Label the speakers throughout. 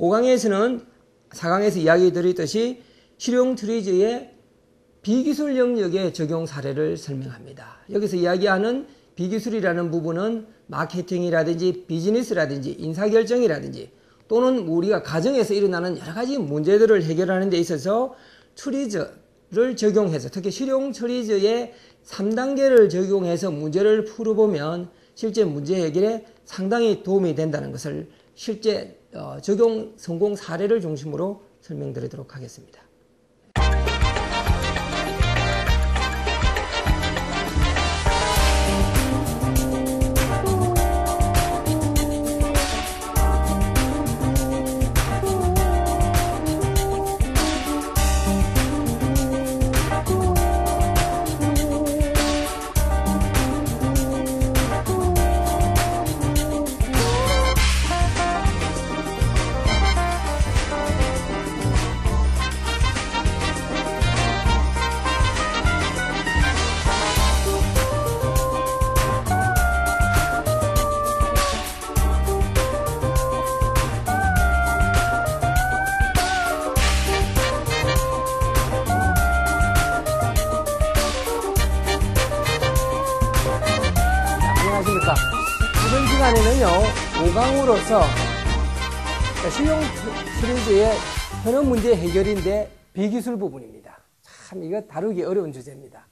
Speaker 1: 5강에서는 4강에서 이야기 드렸듯이 실용 트리저의 비기술 영역의 적용 사례를 설명합니다. 여기서 이야기하는 비기술이라는 부분은 마케팅이라든지 비즈니스라든지 인사결정이라든지 또는 우리가 가정에서 일어나는 여러 가지 문제들을 해결하는 데 있어서 트리저를 적용해서 특히 실용 트리저의 3단계를 적용해서 문제를 풀어보면 실제 문제 해결에 상당히 도움이 된다는 것을 실제 적용 성공 사례를 중심으로 설명드리도록 하겠습니다. 이번 시간에는요, 5강으로서 실용 트리저의 현업 문제 해결인데 비기술 부분입니다. 참 이거 다루기 어려운 주제입니다.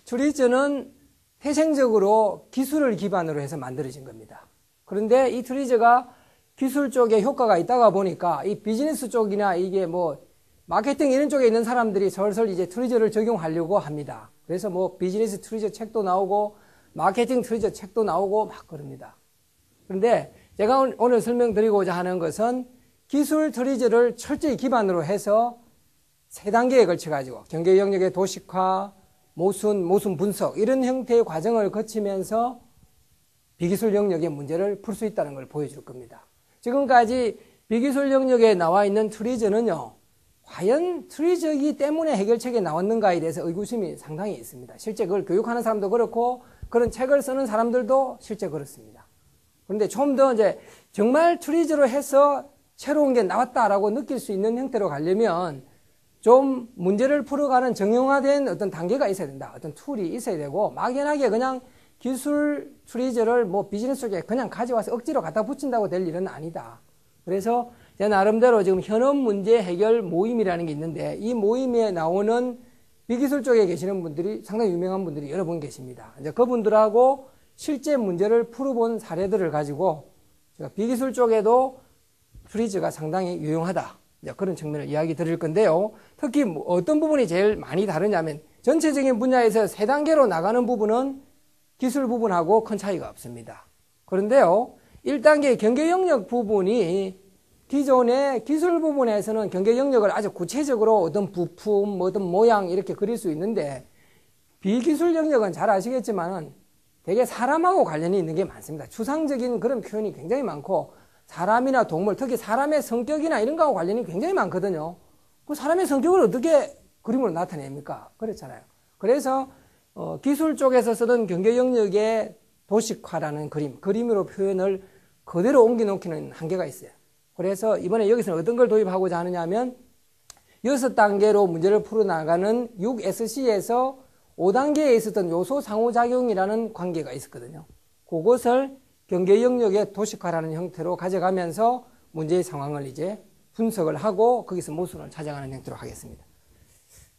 Speaker 1: 트리저는 태생적으로 기술을 기반으로 해서 만들어진 겁니다. 그런데 이 트리저가 기술 쪽에 효과가 있다가 보니까 이 비즈니스 쪽이나 이게 뭐 마케팅 이런 쪽에 있는 사람들이 슬슬 이제 트리저를 적용하려고 합니다. 그래서 뭐 비즈니스 트리저 책도 나오고 마케팅 트리저 책도 나오고 막 그럽니다. 그런데 제가 오늘 설명드리고자 하는 것은 기술 트리저를 철저히 기반으로 해서 3단계에 걸쳐가지고 경계 영역의 도식화, 모순 분석 이런 형태의 과정을 거치면서 비기술 영역의 문제를 풀 수 있다는 걸 보여줄 겁니다. 지금까지 비기술 영역에 나와 있는 트리저는요, 과연 트리저이기 때문에 해결책이 나왔는가에 대해서 의구심이 상당히 있습니다. 실제 그걸 교육하는 사람도 그렇고 그런 책을 쓰는 사람들도 실제 그렇습니다. 그런데 좀 더 이제 정말 트리저로 해서 새로운 게 나왔다라고 느낄 수 있는 형태로 가려면 좀 문제를 풀어가는 정형화된 어떤 단계가 있어야 된다. 어떤 툴이 있어야 되고 막연하게 그냥 기술 트리저를 뭐 비즈니스 쪽에 그냥 가져와서 억지로 갖다 붙인다고 될 일은 아니다. 그래서 제 나름대로 지금 현업 문제 해결 모임이라는 게 있는데 이 모임에 나오는 비기술 쪽에 계시는 분들이 상당히 유명한 분들이 여러 분 계십니다. 이제 그분들하고 실제 문제를 풀어본 사례들을 가지고 제가 비기술 쪽에도 트리저가 상당히 유용하다. 이제 그런 측면을 이야기 드릴 건데요. 특히 어떤 부분이 제일 많이 다르냐면 전체적인 분야에서 3단계로 나가는 부분은 기술 부분하고 큰 차이가 없습니다. 그런데요, 1단계 경계 영역 부분이 기존의 기술 부분에서는 경계 영역을 아주 구체적으로 어떤 부품, 어떤 모양 이렇게 그릴 수 있는데 비기술 영역은 잘 아시겠지만은 되게 사람하고 관련이 있는 게 많습니다. 추상적인 그런 표현이 굉장히 많고 사람이나 동물, 특히 사람의 성격이나 이런 거하고 관련이 굉장히 많거든요. 그 사람의 성격을 어떻게 그림으로 나타냅니까? 그렇잖아요. 그래서 기술 쪽에서 쓰던 경계 영역의 도식화라는 그림으로 표현을 그대로 옮겨놓기는 한계가 있어요. 그래서 이번에 여기서는 어떤 걸 도입하고자 하느냐 하면 6단계로 문제를 풀어나가는 6SC에서 5단계에 있었던 요소 상호작용이라는 관계가 있었거든요. 그것을 경계 영역의 도식화라는 형태로 가져가면서 문제의 상황을 이제 분석을 하고 거기서 모순을 찾아가는 형태로 하겠습니다.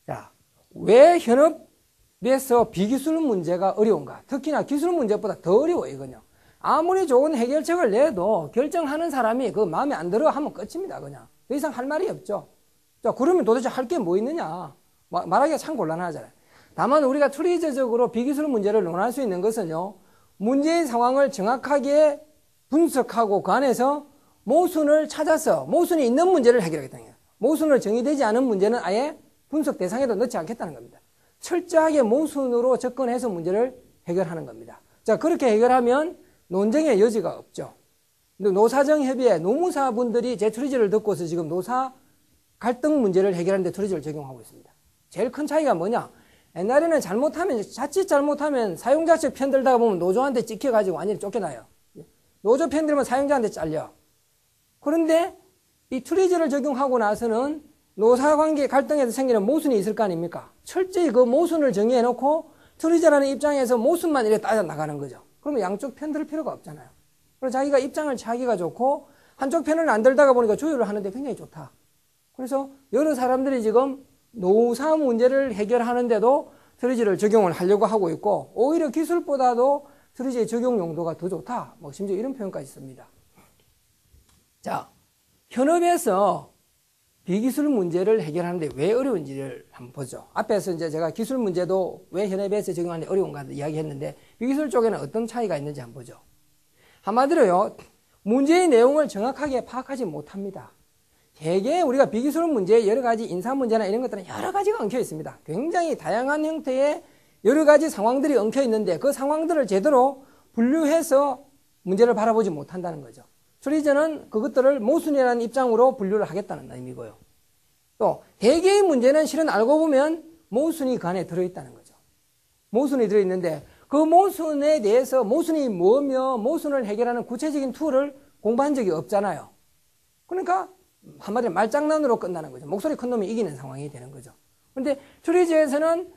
Speaker 1: 자, 왜 현업에서 비기술 문제가 어려운가? 특히나 기술 문제보다 더 어려워요, 이건요. 아무리 좋은 해결책을 내도 결정하는 사람이 그 마음에 안 들어 하면 끝입니다, 그냥. 더 이상 할 말이 없죠. 자, 그러면 도대체 할 게 뭐 있느냐? 말하기가 참 곤란하잖아요. 다만 우리가 트리저적으로 비기술 문제를 논할 수 있는 것은요, 문제의 상황을 정확하게 분석하고 그 안에서 모순을 찾아서 모순이 있는 문제를 해결하겠다는 거예요. 모순을 정의되지 않은 문제는 아예 분석 대상에도 넣지 않겠다는 겁니다. 철저하게 모순으로 접근해서 문제를 해결하는 겁니다. 자, 그렇게 해결하면 논쟁의 여지가 없죠. 근데 노사정협의회 노무사분들이 제 트리저를 듣고서 지금 노사 갈등 문제를 해결하는 데 트리저를 적용하고 있습니다. 제일 큰 차이가 뭐냐? 옛날에는 자칫 잘못하면 사용자 측 편들다가 보면 노조한테 찍혀가지고 완전히 쫓겨나요. 노조 편들면 사용자한테 잘려. 그런데 이 트리저를 적용하고 나서는 노사관계 갈등에서 생기는 모순이 있을 거 아닙니까? 철저히 그 모순을 정의해놓고 트리저라는 입장에서 모순만 이렇게 따져 나가는 거죠. 그러면 양쪽 편 들 필요가 없잖아요. 그래서 자기가 입장을 차기가 좋고 한쪽 편을 안 들다가 보니까 조율을 하는데 굉장히 좋다. 그래서 여러 사람들이 지금 노사 문제를 해결하는데도 트리저를 적용을 하려고 하고 있고 오히려 기술보다도 트리저의 적용 용도가 더 좋다. 뭐 심지어 이런 표현까지 있습니다. 자, 현업에서 비기술 문제를 해결하는데 왜 어려운지를 한번 보죠. 앞에서 이제 제가 기술 문제도 왜 현업에서 적용하는데 어려운가 이야기했는데 비기술 쪽에는 어떤 차이가 있는지 한번 보죠. 한마디로요, 문제의 내용을 정확하게 파악하지 못합니다. 대개 우리가 비기술 문제, 여러 가지 인사 문제나 이런 것들은 여러 가지가 엉켜 있습니다. 굉장히 다양한 형태의 여러 가지 상황들이 엉켜 있는데 그 상황들을 제대로 분류해서 문제를 바라보지 못한다는 거죠. 트리저는 그것들을 모순이라는 입장으로 분류를 하겠다는 의미고요. 또 대개의 문제는 실은 알고 보면 모순이 그 안에 들어있다는 거죠. 모순이 들어있는데 그 모순에 대해서 모순이 뭐며 모순을 해결하는 구체적인 툴을 공부한 적이 없잖아요. 그러니까 한마디로 말장난으로 끝나는 거죠. 목소리 큰 놈이 이기는 상황이 되는 거죠. 그런데 트리저에서는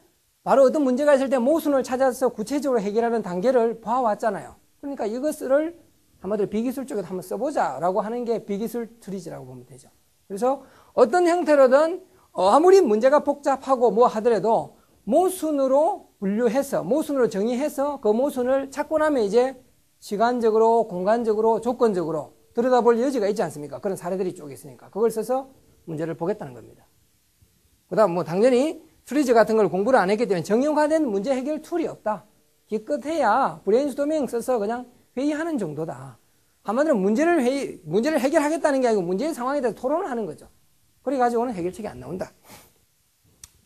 Speaker 1: 바로 어떤 문제가 있을 때 모순을 찾아서 구체적으로 해결하는 단계를 봐왔잖아요. 그러니까 이것을 한마디로 비기술 쪽에도 한번 써보자라고 하는 게 비기술 트리저라고 보면 되죠. 그래서 어떤 형태로든 아무리 문제가 복잡하고 뭐 하더라도 모순으로 분류해서 모순으로 정의해서 그 모순을 찾고 나면 이제 시간적으로 공간적으로 조건적으로 들여다볼 여지가 있지 않습니까? 그런 사례들이 쭉 있으니까 그걸 써서 문제를 보겠다는 겁니다. 그 다음 뭐 당연히 트리저 같은 걸 공부를 안 했기 때문에 정형화된 문제 해결 툴이 없다. 기껏해야 브레인스토밍 써서 그냥 회의하는 정도다. 한마디로 문제를 해결하겠다는 게 아니고 문제의 상황에 대해서 토론을 하는 거죠. 그래가지고는 해결책이 안 나온다.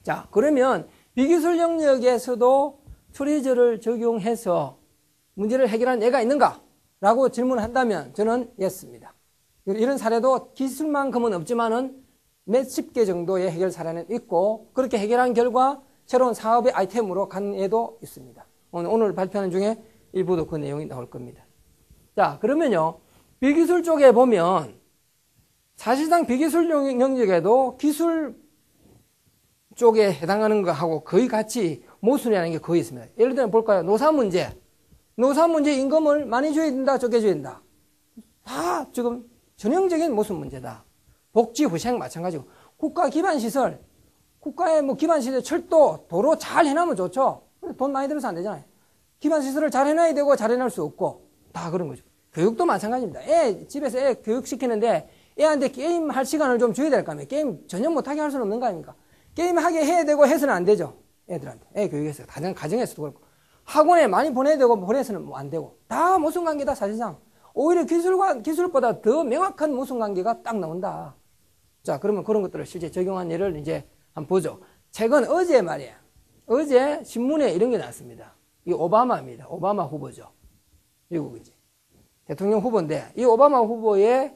Speaker 1: 자, 그러면 비기술 영역에서도 트리저를 적용해서 문제를 해결한 예가 있는가? 라고 질문을 한다면 저는 예스입니다. 이런 사례도 기술만큼은 없지만은 몇십 개 정도의 해결 사례는 있고 그렇게 해결한 결과 새로운 사업의 아이템으로 간 예도 있습니다. 오늘 발표하는 중에 일부도 그 내용이 나올 겁니다. 자, 그러면요. 비기술 쪽에 보면 사실상 비기술 영역에도 기술 쪽에 해당하는 거하고 거의 같이 모순이라는 게 거의 있습니다. 예를 들면 볼까요? 노사 문제. 노사 문제 임금을 많이 줘야 된다, 적게 줘야 된다. 다 지금 전형적인 모순 문제다. 복지, 후생 마찬가지고. 국가 기반시설. 국가의 뭐 기반시설, 철도, 도로 잘 해놓으면 좋죠. 근데 돈 많이 들어서 안 되잖아요. 기반시설을 잘 해놔야 되고 잘 해놓을 수 없고. 다 그런 거죠. 교육도 마찬가지입니다. 집에서 애 교육시키는데 애한테 게임 할 시간을 좀 줘야 될 거 아니에요. 게임 전혀 못하게 할 수는 없는 거 아닙니까? 게임 하게 해야 되고 해서는 안 되죠. 애들한테. 애 교육에서. 가정에서도 그렇고. 학원에 많이 보내야 되고 보내서는 뭐 안 되고. 다 모순관계다 사실상. 오히려 기술보다 더 명확한 모순관계가 딱 나온다. 자, 그러면 그런 것들을 실제 적용한 예를 이제 한번 보죠. 최근 어제 말이에요. 어제 신문에 이런 게 나왔습니다. 이 오바마입니다. 오바마 후보죠. 미국이지. 대통령 후보인데 이 오바마 후보의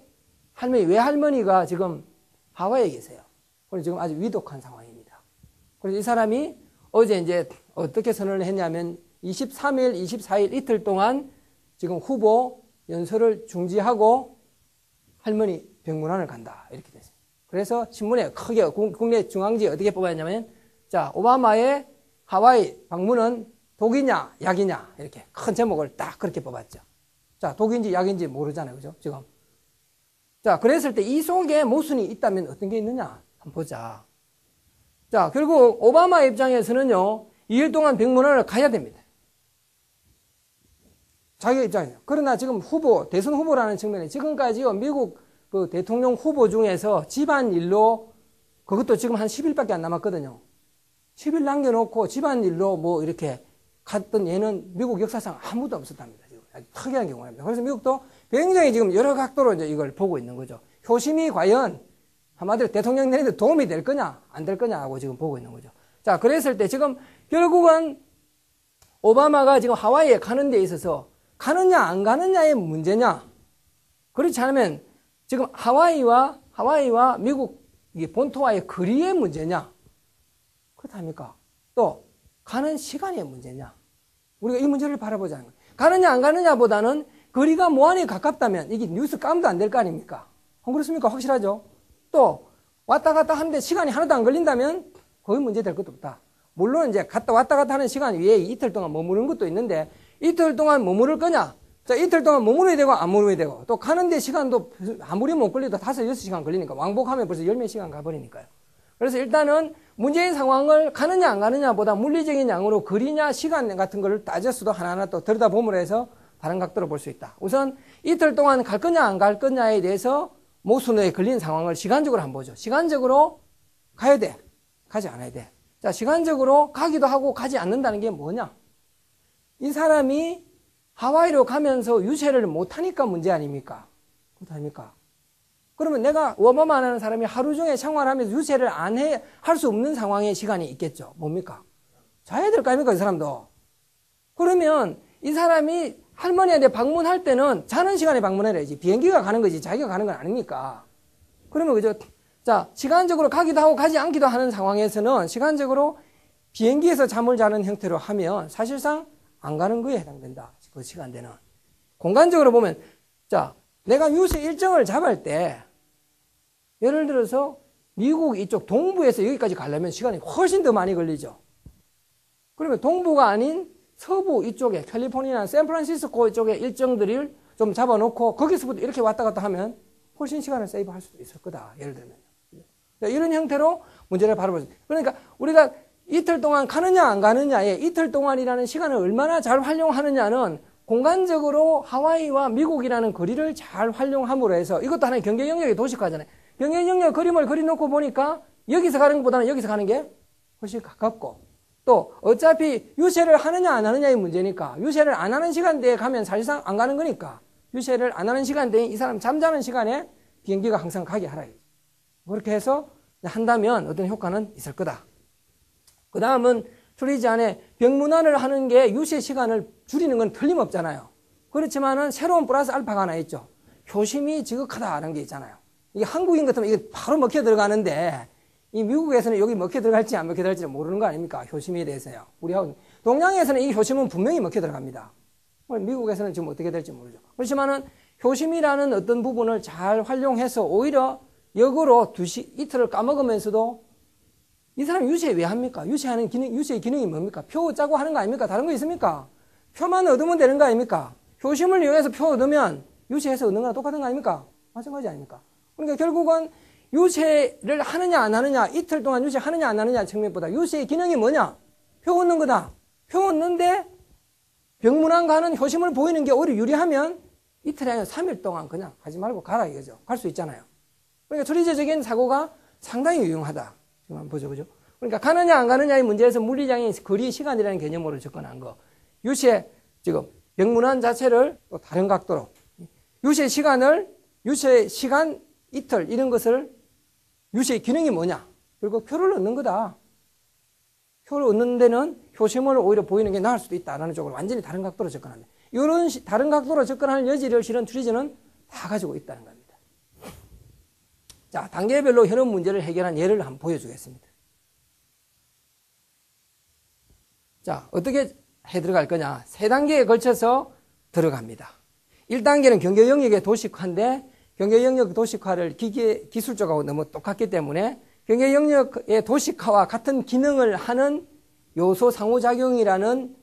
Speaker 1: 외할머니가 지금 하와이에 계세요. 그래서 지금 아주 위독한 상황입니다. 그래서 이 사람이 어제 이제 어떻게 선언을 했냐면 23일, 24일 이틀 동안 지금 후보 연설을 중지하고 할머니 병문안을 간다. 이렇게 됐어요. 그래서 신문에 크게 국내 중앙지에 어떻게 뽑았냐면 자, 오바마의 하와이 방문은 독이냐 약이냐 이렇게 큰 제목을 딱 그렇게 뽑았죠. 자, 독인지 약인지 모르잖아요. 그죠? 지금. 자, 그랬을 때 이 속에 모순이 있다면 어떤 게 있느냐? 한번 보자. 자, 결국 오바마 입장에서는요. 2일 동안 병문안을 가야 됩니다. 자기 입장에서. 그러나 지금 대선 후보라는 측면에 지금까지요. 미국 그 대통령 후보 중에서 집안일로 그것도 지금 한 10일밖에 안 남았거든요. 10일 남겨놓고 집안일로 뭐 이렇게 갔던 얘는 미국 역사상 아무도 없었답니다. 지금. 아주 특이한 경우입니다. 그래서 미국도 굉장히 지금 여러 각도로 이제 이걸 보고 있는 거죠. 효심이 과연 한마디로 대통령 내리는데 도움이 될 거냐, 안 될 거냐 하고 지금 보고 있는 거죠. 자, 그랬을 때 지금 결국은 오바마가 지금 하와이에 가는 데 있어서 가느냐, 안 가느냐의 문제냐. 그렇지 않으면 지금 하와이와 미국 본토와의 거리의 문제냐. 그렇답니까? 또, 가는 시간의 문제냐. 우리가 이 문제를 바라보자는 거예요. 가느냐, 안 가느냐보다는 거리가 무한히 가깝다면 이게 뉴스 까면도 안 될 거 아닙니까? 안 그렇습니까? 확실하죠? 또 왔다 갔다 하는데 시간이 하나도 안 걸린다면 거의 문제 될 것도 없다. 물론 이제 왔다 갔다 하는 시간 위에 이틀 동안 머무르는 것도 있는데 이틀 동안 머무를 거냐? 자, 이틀 동안 머무르야 되고 안 머무르야 되고 또 가는데 시간도 아무리 못 걸려도 5, 6시간 걸리니까 왕복하면 벌써 10몇 시간 가버리니까요. 그래서 일단은 문제인 상황을 가느냐 안 가느냐 보다 물리적인 양으로 거리냐 시간 같은 걸 따져서도 하나하나 또 들여다보므로 해서 다른 각도로 볼 수 있다. 우선 이틀 동안 갈 거냐 안 갈 거냐에 대해서 모순에 걸린 상황을 시간적으로 한번 보죠. 시간적으로 가야 돼. 가지 않아야 돼. 자, 시간적으로 가기도 하고 가지 않는다는 게 뭐냐? 이 사람이 하와이로 가면서 유세를 못하니까 문제 아닙니까? 그렇다 아닙니까? 그러면 내가 워머만 하는 사람이 하루 종일 생활하면서 유세를 할 수 없는 상황의 시간이 있겠죠. 뭡니까? 자야 될 거 아닙니까? 이 사람도. 그러면 이 사람이 할머니한테 방문할 때는 자는 시간에 방문해야지. 비행기가 가는 거지. 자기가 가는 건 아닙니까? 그러면 그죠? 자, 시간적으로 가기도 하고 가지 않기도 하는 상황에서는 시간적으로 비행기에서 잠을 자는 형태로 하면 사실상 안 가는 거에 해당된다. 그 시간대는. 공간적으로 보면, 자, 내가 유세 일정을 잡을 때, 예를 들어서 미국 이쪽 동부에서 여기까지 가려면 시간이 훨씬 더 많이 걸리죠. 그러면 동부가 아닌 서부 이쪽에 캘리포니아나 샌프란시스코 이쪽에 일정들을 좀 잡아놓고 거기서부터 이렇게 왔다 갔다 하면 훨씬 시간을 세이브할 수도 있을 거다. 예를 들면. 이런 형태로 문제를 바라보죠. 그러니까 우리가 이틀 동안 가느냐 안 가느냐에 이틀 동안이라는 시간을 얼마나 잘 활용하느냐는 공간적으로 하와이와 미국이라는 거리를 잘 활용함으로 해서 이것도 하나의 경계 영역의 도시화잖아요. 경계 영역 그림을 그려놓고 보니까 여기서 가는 것보다는 여기서 가는 게 훨씬 가깝고 또 어차피 유세를 하느냐 안 하느냐의 문제니까 유세를 안 하는 시간대에 가면 사실상 안 가는 거니까 유세를 안 하는 시간대에 이 사람 잠자는 시간에 비행기가 항상 가게 하라. 그렇게 해서 한다면 어떤 효과는 있을 거다. 그 다음은 트리지 안에 병문안을 하는 게 유세 시간을 줄이는 건 틀림없잖아요. 그렇지만은 새로운 플러스 알파가 하나 있죠. 효심이 지극하다는 게 있잖아요. 이게 한국인 같으면 이게 바로 먹혀 들어가는데 이 미국에서는 여기 먹혀 들어갈지 안 먹혀 들어갈지 모르는 거 아닙니까? 효심에 대해서요. 우리하고 동양에서는 이 효심은 분명히 먹혀 들어갑니다. 미국에서는 지금 어떻게 될지 모르죠. 그렇지만은 효심이라는 어떤 부분을 잘 활용해서 오히려 역으로 이틀을 까먹으면서도 이 사람 유세 왜 합니까? 유세하는 기능, 유세의 기능이 뭡니까? 표 짜고 하는 거 아닙니까? 다른 거 있습니까? 표만 얻으면 되는 거 아닙니까? 효심을 이용해서 표 얻으면 유세해서 얻는 거랑 똑같은 거 아닙니까? 마찬가지 아닙니까? 그러니까 결국은 유세를 하느냐 안 하느냐, 이틀 동안 유세하느냐 안 하느냐 측면보다 유세의 기능이 뭐냐? 표 얻는 거다. 표 얻는데 병문안 가는 효심을 보이는 게 오히려 유리하면 이틀이 아니라 3일 동안 그냥 하지 말고 가라 이거죠. 갈 수 있잖아요. 그러니까 트리저적인 사고가 상당히 유용하다. 지금 한번 보죠, 그죠? 그러니까 가느냐 안 가느냐의 문제에서 물리적인 거리 시간이라는 개념으로 접근한 거. 유세, 지금 병문안 자체를 또 다른 각도로 유세 시간 이틀 이런 것을 유세의 기능이 뭐냐? 결국 표를 얻는 거다. 표를 얻는 데는 효심을 오히려 보이는 게 나을 수도 있다라는 쪽으로 완전히 다른 각도로 접근합니다. 이런 다른 각도로 접근하는 여지를 실은 트리저는 다 가지고 있다는 겁니다. 자, 단계별로 현업 문제를 해결한 예를 한번 보여주겠습니다. 자, 어떻게 해 들어갈 거냐? 3단계에 걸쳐서 들어갑니다. 1단계는 경계 영역의 도식화인데 경계 영역 도식화를 기술적하고 너무 똑같기 때문에 경계 영역의 도식화와 같은 기능을 하는 요소 상호작용이라는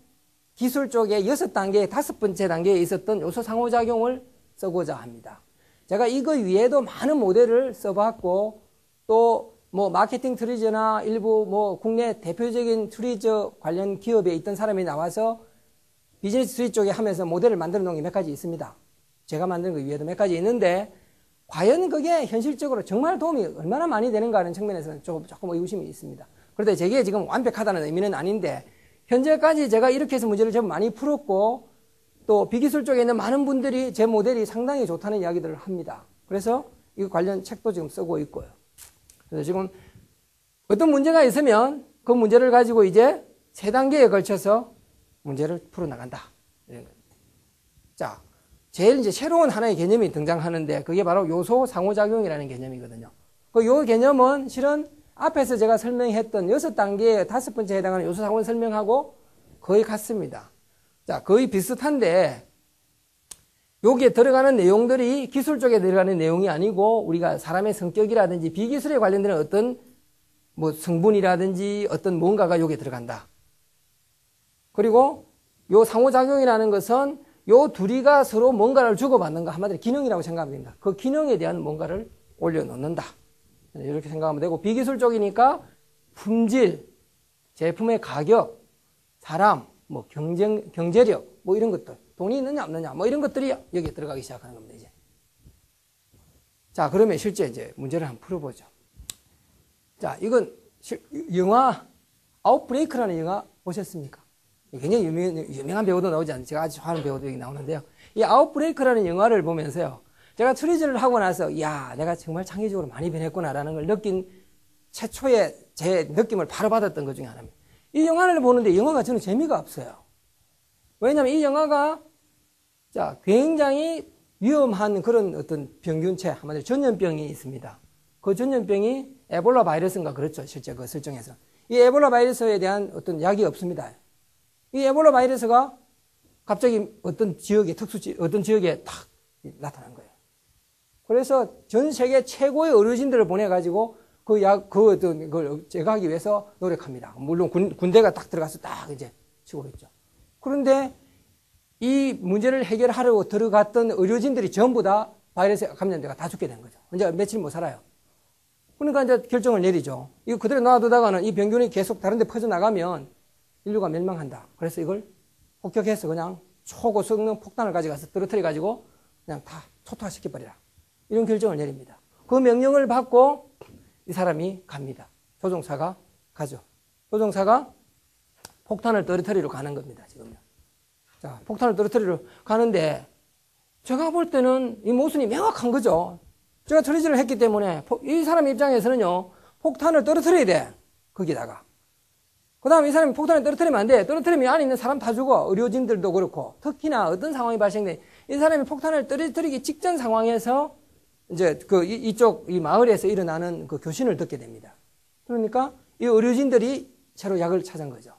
Speaker 1: 기술 쪽에 6단계의 5번째 단계에 있었던 요소 상호작용을 쓰고자 합니다. 제가 이거 위에도 많은 모델을 써봤고 또 뭐 마케팅 트리저나 일부 뭐 국내 대표적인 트리저 관련 기업에 있던 사람이 나와서 비즈니스 트리 쪽에 하면서 모델을 만들어 놓은 게 몇 가지 있습니다. 제가 만든 거 위에도 몇 가지 있는데 과연 그게 현실적으로 정말 도움이 얼마나 많이 되는가 하는 측면에서는 조금 의구심이 있습니다. 그런데 제게 지금 완벽하다는 의미는 아닌데 현재까지 제가 이렇게 해서 문제를 좀 많이 풀었고 또 비기술 쪽에 있는 많은 분들이 제 모델이 상당히 좋다는 이야기들을 합니다. 그래서 이 관련 책도 지금 쓰고 있고요. 그래서 지금 어떤 문제가 있으면 그 문제를 가지고 이제 3단계에 걸쳐서 문제를 풀어나간다. 이런 겁니다. 자, 제일 이제 새로운 하나의 개념이 등장하는데 그게 바로 요소 상호작용이라는 개념이거든요. 요 개념은 실은 앞에서 제가 설명했던 6단계의 5번째에 해당하는 요소 상호를 설명하고 거의 같습니다. 자, 거의 비슷한데 여기에 들어가는 내용들이 기술 쪽에 들어가는 내용이 아니고 우리가 사람의 성격이라든지 비기술에 관련된 어떤 뭐 성분이라든지 어떤 뭔가가 여기에 들어간다. 그리고 요 상호작용이라는 것은 요 둘이가 서로 뭔가를 주고받는 거 한마디로 기능이라고 생각하면 됩니다. 그 기능에 대한 뭔가를 올려놓는다. 이렇게 생각하면 되고 비기술 쪽이니까 품질, 제품의 가격, 사람, 뭐 경제력, 뭐 이런 것들, 돈이 있느냐 없느냐, 뭐 이런 것들이 여기에 들어가기 시작하는 겁니다. 이제. 자, 그러면 실제 이제 문제를 한번 풀어보죠. 자, 이건 영화 아웃브레이크라는 영화 보셨습니까? 굉장히 유명한 배우도 나오지 않나요? 제가 아주 좋아하는 배우도 여기 나오는데요. 이 아웃브레이크라는 영화를 보면서요, 제가 트리즈를 하고 나서, 야, 내가 정말 창의적으로 많이 변했구나라는 걸 느낀 최초의 제 느낌을 바로 받았던 것 중에 하나입니다. 이 영화를 보는데 영화가 저는 재미가 없어요. 왜냐하면 이 영화가 자, 굉장히 위험한 그런 어떤 병균체, 한마디로 전염병이 있습니다. 그 전염병이 에볼라 바이러스인가 그렇죠. 실제 그 설정에서. 이 에볼라 바이러스에 대한 어떤 약이 없습니다. 이 에볼라 바이러스가 갑자기 어떤 지역에, 어떤 지역에 탁 나타난 거예요. 그래서 전 세계 최고의 의료진들을 보내가지고 그걸 제거하기 위해서 노력합니다. 물론 군대가 딱 들어가서 딱 이제 치고 있죠. 그런데 이 문제를 해결하려고 들어갔던 의료진들이 전부 다 바이러스에 감염돼가 다 죽게 된 거죠. 이제 며칠 못 살아요. 그러니까 이제 결정을 내리죠. 이거 그대로 놔두다가는 이 병균이 계속 다른 데 퍼져나가면 인류가 멸망한다. 그래서 이걸 폭격해서 그냥 초고성능 폭탄을 가져가서 떨어뜨려가지고 그냥 다 초토화시켜버리라. 이런 결정을 내립니다. 그 명령을 받고 이 사람이 갑니다. 조종사가 가죠. 조종사가 폭탄을 떨어뜨리러 가는 겁니다. 지금요. 자, 폭탄을 떨어뜨리러 가는데 제가 볼 때는 이 모순이 명확한 거죠. 제가 트리즈를 했기 때문에 이 사람 입장에서는요, 폭탄을 떨어뜨려야 돼. 거기다가. 그 다음에 이 사람이 폭탄을 떨어뜨리면 안 돼. 떨어뜨리면 안에 있는 사람 다 죽어. 의료진들도 그렇고. 특히나 어떤 상황이 발생돼. 이 사람이 폭탄을 떨어뜨리기 직전 상황에서 이제 이 마을에서 일어나는 그 교신을 듣게 됩니다. 그러니까 이 의료진들이 새로 약을 찾은 거죠.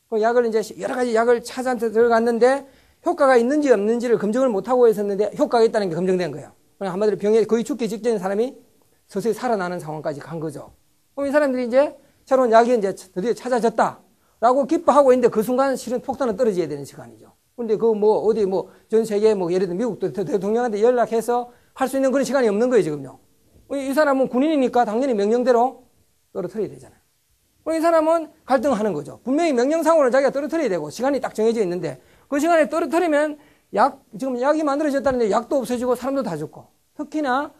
Speaker 1: 그 약을 이제 여러 가지 약을 찾아 들어갔는데 효과가 있는지 없는지를 검증을 못하고 있었는데 효과가 있다는 게 검증된 거예요. 한마디로 병에 거의 죽기 직전인 사람이 서서히 살아나는 상황까지 간 거죠. 그럼 이 사람들이 이제 새로운 약이 이제 드디어 찾아졌다라고 기뻐하고 있는데 그 순간 실은 폭탄은 떨어져야 되는 시간이죠. 그런데 전 세계 예를 들어 미국도 대통령한테 연락해서 할 수 있는 그런 시간이 없는 거예요, 지금요. 이 사람은 군인이니까 당연히 명령대로 떨어뜨려야 되잖아요. 이 사람은 갈등하는 거죠. 분명히 명령상으로는 자기가 떨어뜨려야 되고 시간이 딱 정해져 있는데 그 시간에 떨어뜨리면 지금 약이 만들어졌다는데 약도 없어지고 사람도 다 죽고 특히나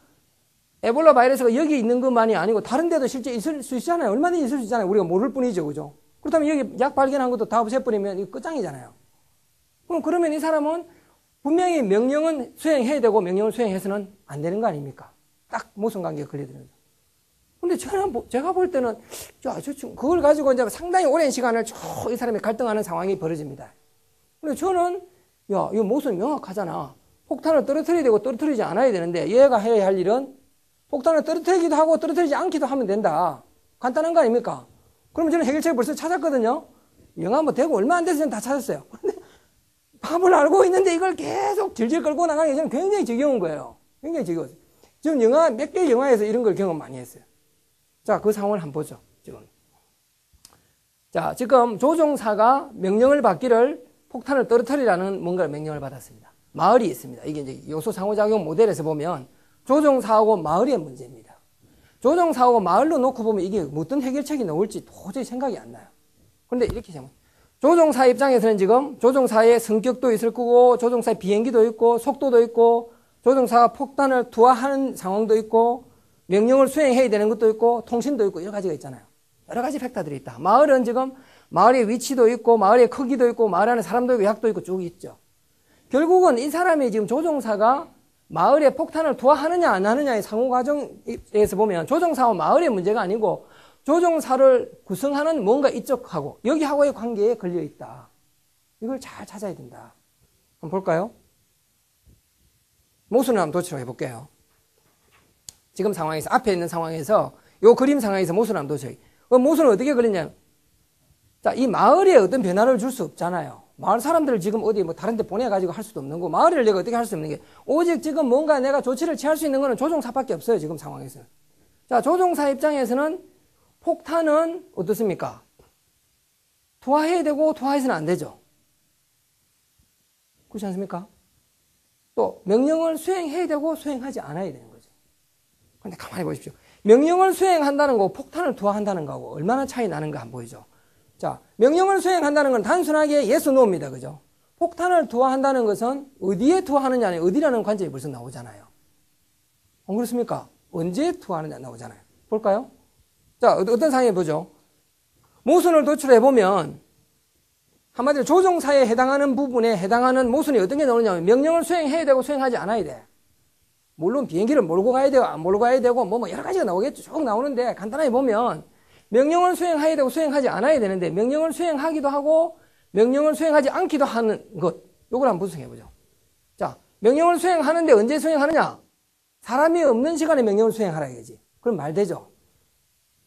Speaker 1: 에볼라 바이러스가 여기 있는 것만이 아니고 다른 데도 실제 있을 수 있잖아요. 얼마든지 있을 수 있잖아요. 우리가 모를 뿐이죠. 그죠? 그렇다면 여기 약 발견한 것도 다 없애버리면 이거 끝장이잖아요. 그러면 이 사람은 분명히 명령은 수행해야 되고 명령을 수행해서는 안 되는 거 아닙니까? 딱 모순관계가 걸려드는 거죠. 근데 제가 볼 때는 그걸 가지고 이제 상당히 오랜 시간을 쭉 이 사람이 갈등하는 상황이 벌어집니다. 근데 저는 이거 모순이 명확하잖아. 폭탄을 떨어뜨려야 되고 떨어뜨리지 않아야 되는데 얘가 해야 할 일은 폭탄을 떨어뜨리기도 하고 떨어뜨리지 않기도 하면 된다. 간단한 거 아닙니까? 그러면 저는 해결책을 벌써 찾았거든요. 영화 되고 얼마 안 돼서 저는 다 찾았어요. 근데 밥을 알고 있는데 이걸 계속 질질 끌고 나가는 게 저는 굉장히 지겨운 거예요. 굉장히 지겨웠어요. 지금 몇 개 영화에서 이런 걸 경험 많이 했어요. 자, 그 상황을 한번 보죠. 지금 조종사가 명령을 받기를 폭탄을 떨어뜨리라는 뭔가 명령을 받았습니다. 마을이 있습니다. 이게 이제 요소 상호작용 모델에서 보면 조종사하고 마을의 문제입니다. 조종사하고 마을로 놓고 보면 이게 어떤 해결책이 나올지 도저히 생각이 안 나요. 그런데 이렇게 생각합니다. 조종사 입장에서는 지금 조종사의 성격도 있을 거고 조종사의 비행기도 있고 속도도 있고 조종사가 폭탄을 투하하는 상황도 있고 명령을 수행해야 되는 것도 있고 통신도 있고 여러 가지가 있잖아요. 여러 가지 팩터들이 있다. 마을은 지금 마을의 위치도 있고 마을의 크기도 있고 마을 안에 사람도 있고 약도 있고 쭉 있죠. 결국은 이 사람이 지금 조종사가 마을에 폭탄을 투하하느냐 안 하느냐의 상호 과정에서 보면 조종사와 마을의 문제가 아니고 조종사를 구성하는 뭔가 이쪽하고 여기하고의 관계에 걸려 있다. 이걸 잘 찾아야 된다. 한번 볼까요? 모순을 한번 도출해 해볼게요. 지금 상황에서 앞에 있는 상황에서 이 그림 상황에서 모순을 한번 도출해. 모순은 어떻게 걸리냐면 자, 이 마을에 어떤 변화를 줄 수 없잖아요. 마을 사람들을 지금 어디 뭐 다른 데 보내가지고 할 수도 없는 거고, 마을을 내가 어떻게 할 수 없는 게, 오직 지금 뭔가 내가 조치를 취할 수 있는 거는 조종사밖에 없어요, 지금 상황에서는. 자, 조종사 입장에서는 폭탄은 어떻습니까? 투하해야 되고 투하해서는 안 되죠. 그렇지 않습니까? 또 명령을 수행해야 되고 수행하지 않아야 되는 거죠. 그런데 가만히 보십시오. 명령을 수행한다는 거고 폭탄을 투하한다는 거하고 얼마나 차이 나는가 한번 보이죠. 자, 명령을 수행한다는 건 단순하게 yes, no입니다. 그죠? 폭탄을 투하한다는 것은 어디에 투하하느냐, 어디라는 관점이 벌써 나오잖아요. 안 그렇습니까? 언제 투하하느냐 나오잖아요. 볼까요? 자, 어떤 상황에 보죠? 모순을 도출해보면 한마디로 조종사에 해당하는 부분에 해당하는 모순이 어떤 게 나오냐면 명령을 수행해야 되고 수행하지 않아야 돼. 물론 비행기를 몰고 가야 되고 안 몰고 가야 되고 뭐 여러 가지가 나오겠죠. 쭉 나오는데 간단하게 보면 명령을 수행해야 되고 수행하지 않아야 되는데 명령을 수행하기도 하고 명령을 수행하지 않기도 하는 것. 요걸 한번 분석해보죠. 자, 명령을 수행하는데 언제 수행하느냐? 사람이 없는 시간에 명령을 수행하라 이거지. 그럼 말 되죠.